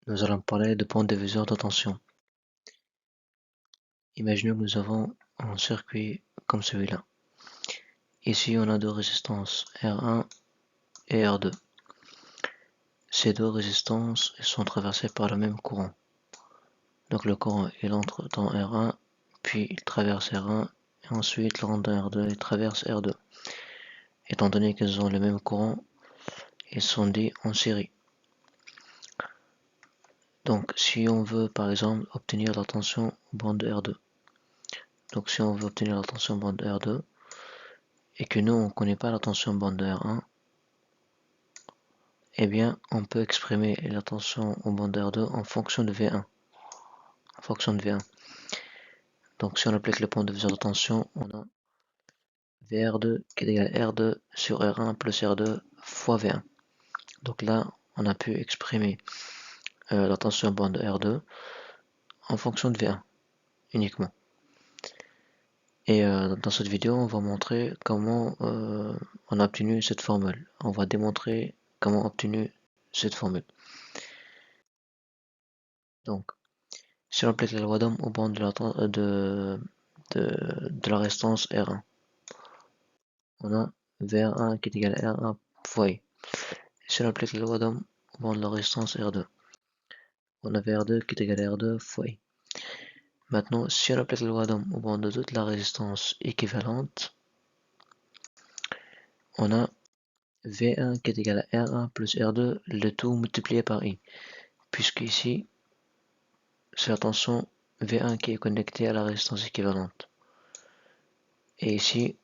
Nous allons parler de bande diviseur de tension. Imaginons que nous avons un circuit comme celui-là. Ici, on a deux résistances, R1 et R2. Ces deux résistances sont traversées par le même courant. Donc le courant, il entre dans R1, puis il traverse R1, et ensuite il rentre dans R2 et traverse R2. Étant donné qu'ils ont le même courant, ils sont dits en série. Donc si on veut par exemple obtenir la tension bande R2, donc si on veut obtenir la tension bande R2, et que nous on ne connaît pas la tension bande R1, eh bien on peut exprimer la tension au bande R2 en fonction de V1. Donc si on applique le point de diviseur de tension, on a VR2 qui est égal à R2 sur R1 plus R2 fois V1. Donc là, on a pu exprimer la tension bande R2 en fonction de V1 uniquement. Et dans cette vidéo, on va montrer comment on a obtenu cette formule. On va démontrer comment on a obtenu cette formule. Donc, si on applique la loi d'Ohm au bande de la résistance R1, on a VR1 qui est égal à R1 fois I. Si on applique la loi d'Ohm au bande de la résistance R2, on a VR2 qui est égal à R2 fois I. Maintenant, si on applique la loi d'Ohm au bande de toute la résistance équivalente, on a V1 qui est égal à R1 plus R2, le tout multiplié par I. Puisque ici, c'est la tension V1 qui est connectée à la résistance équivalente. Et ici,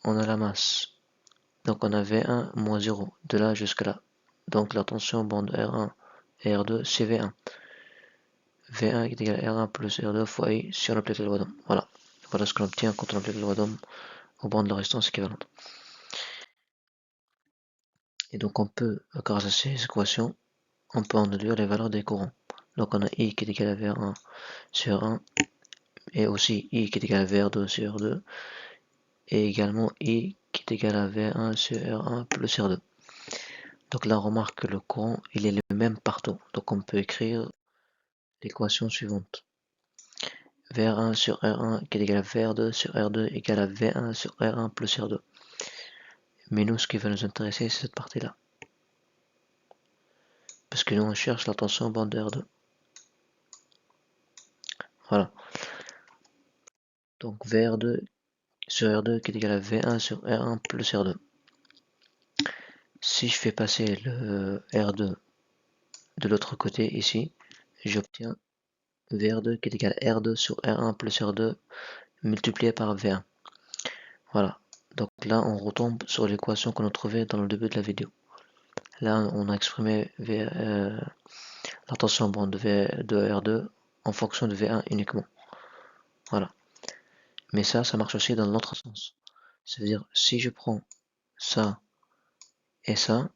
on a la masse. Donc on a V1 moins 0, de là jusqu'à là. Donc la tension bande R1 et R2, c'est V1. V1 qui est égal à R1 plus R2 fois I si on applique la loi d'Ohm. Voilà. Voilà ce qu'on obtient quand on applique la loi d'Ohm au bande de la résistance équivalente. Et donc on peut, grâce à ces équations, on peut en déduire les valeurs des courants. Donc on a I qui est égal à VR1 sur 1, et aussi I qui est égal à VR2 sur R2, et également I qui est égal à V1 sur R1 plus R2. Donc là on remarque que le courant il est le même partout. Donc on peut écrire l'équation suivante. VR1 sur R1 qui est égal à VR2 sur R2 égale à V1 sur R1 plus R2. Mais nous, ce qui va nous intéresser, c'est cette partie-là. Parce que nous, on cherche la tension bande de R2. Voilà. Donc VR2 sur R2 qui est égal à V1 sur R1 plus R2. Si je fais passer le R2 de l'autre côté ici, j'obtiens VR2 qui est égal à R2 sur R1 plus R2 multiplié par V1. Voilà. Donc là, on retombe sur l'équation qu'on a trouvée dans le début de la vidéo. Là, on a exprimé la tension bande de R2 en fonction de V1 uniquement. Voilà. Mais ça marche aussi dans l'autre sens. C'est-à-dire, si je prends ça et ça,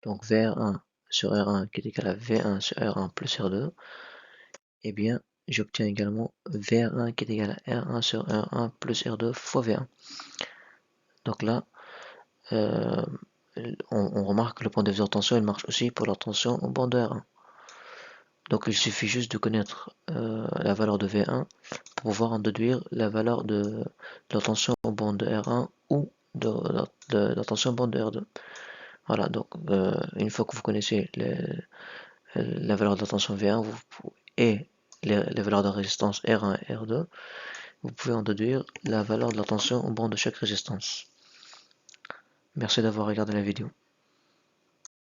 donc VR1 sur R1 qui est égal à V1 sur R1 plus R2, eh bien, j'obtiens également VR1 qui est égal à R1 sur R1 plus R2 fois V1. Donc là, on remarque que le point de diviseur de tension, il marche aussi pour la tension en bande de R1. Donc il suffit juste de connaître la valeur de V1 pour pouvoir en déduire la valeur de la tension en bande de R1 ou de la tension en bande de R2. Voilà, donc une fois que vous connaissez la valeur de la tension V1 et les valeurs de résistance R1 et R2, vous pouvez en déduire la valeur de la tension en bande de chaque résistance. Merci d'avoir regardé la vidéo.